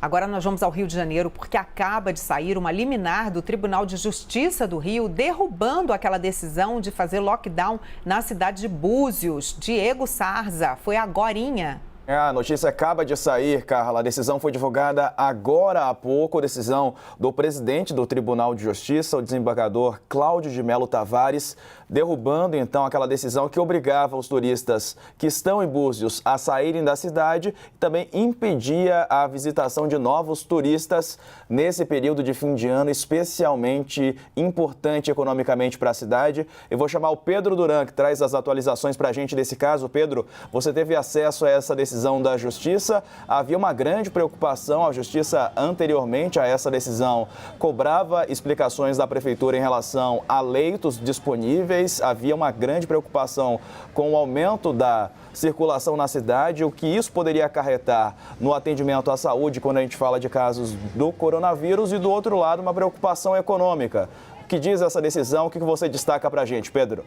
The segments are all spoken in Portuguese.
Agora nós vamos ao Rio de Janeiro porque acaba de sair uma liminar do Tribunal de Justiça do Rio derrubando aquela decisão de fazer lockdown na cidade de Búzios. Diego Sarza, foi agorinha. A notícia acaba de sair, Carla. A decisão foi divulgada agora há pouco. Decisão do presidente do Tribunal de Justiça, o desembargador Cláudio de Melo Tavares, derrubando então aquela decisão que obrigava os turistas que estão em Búzios a saírem da cidade e também impedia a visitação de novos turistas nesse período de fim de ano, especialmente importante economicamente para a cidade. Eu vou chamar o Pedro Duran, que traz as atualizações para a gente desse caso. Pedro, você teve acesso a essa decisão da Justiça. Havia uma grande preocupação. A Justiça, anteriormente a essa decisão, cobrava explicações da Prefeitura em relação a leitos disponíveis. Havia uma grande preocupação com o aumento da circulação na cidade, o que isso poderia acarretar no atendimento à saúde quando a gente fala de casos do coronavírus, e do outro lado, uma preocupação econômica. O que diz essa decisão? O que você destaca para a gente, Pedro?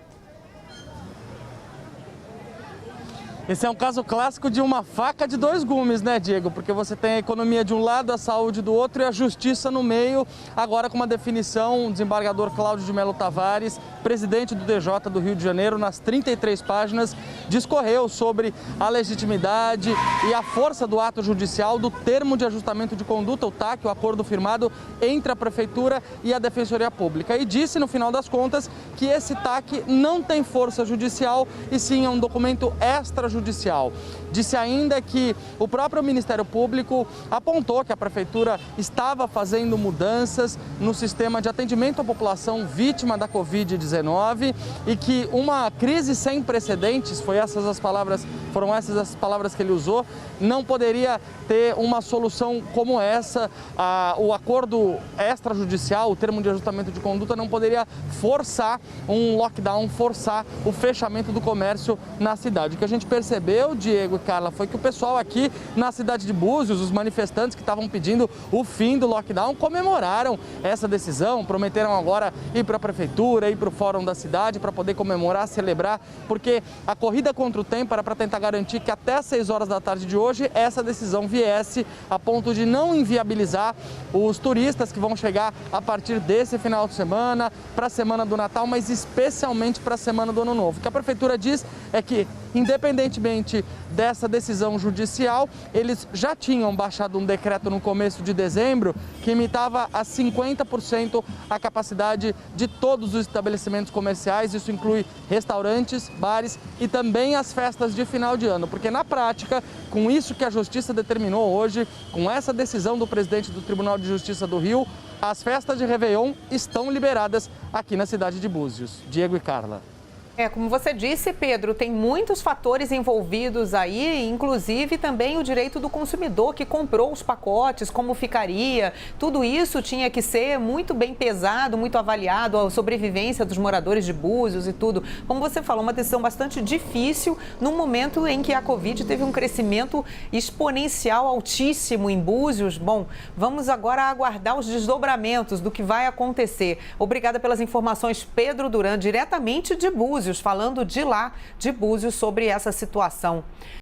Esse é um caso clássico de uma faca de dois gumes, né, Diego? Porque você tem a economia de um lado, a saúde do outro e a justiça no meio. Agora, com uma definição, o desembargador Cláudio de Melo Tavares, presidente do DJ do Rio de Janeiro, nas 33 páginas, discorreu sobre a legitimidade e a força do ato judicial do termo de ajustamento de conduta, o TAC, o acordo firmado entre a Prefeitura e a Defensoria Pública. E disse, no final das contas, que esse TAC não tem força judicial e sim é um documento extrajudicial. Disse ainda que o próprio Ministério Público apontou que a Prefeitura estava fazendo mudanças no sistema de atendimento à população vítima da Covid-19 e que uma crise sem precedentes, foram essas as palavras que ele usou, não poderia ter uma solução como essa. O acordo extrajudicial, o termo de ajustamento de conduta, não poderia forçar um lockdown, forçar o fechamento do comércio na cidade. O que a gente percebeu, Diego e Carla, foi que o pessoal aqui na cidade de Búzios, os manifestantes que estavam pedindo o fim do lockdown, comemoraram essa decisão, prometeram agora ir para a Prefeitura, ir para o Fórum da cidade para poder comemorar, celebrar, porque a corrida contra o tempo era para tentar garantir que até às 6 horas da tarde de hoje essa decisão viesse a ponto de não inviabilizar os turistas que vão chegar a partir desse final de semana, para a semana do Natal, mas especialmente para a semana do Ano Novo. O que a Prefeitura diz é que, independentemente dessa decisão judicial, eles já tinham baixado um decreto no começo de dezembro que limitava a 50% a capacidade de todos os estabelecimentos comerciais. Isso inclui restaurantes, bares e também as festas de final de ano, porque na prática, com isso que a Justiça determinou hoje, com essa decisão do presidente do Tribunal de Justiça do Rio, as festas de Réveillon estão liberadas aqui na cidade de Búzios. Diego e Carla. Como você disse, Pedro, tem muitos fatores envolvidos aí, inclusive também o direito do consumidor que comprou os pacotes, como ficaria. Tudo isso tinha que ser muito bem pesado, muito avaliado, a sobrevivência dos moradores de Búzios e tudo. Como você falou, uma decisão bastante difícil num momento em que a Covid teve um crescimento exponencial altíssimo em Búzios. Bom, vamos agora aguardar os desdobramentos do que vai acontecer. Obrigada pelas informações, Pedro Duran, diretamente de Búzios, falando de lá, de Búzios, sobre essa situação.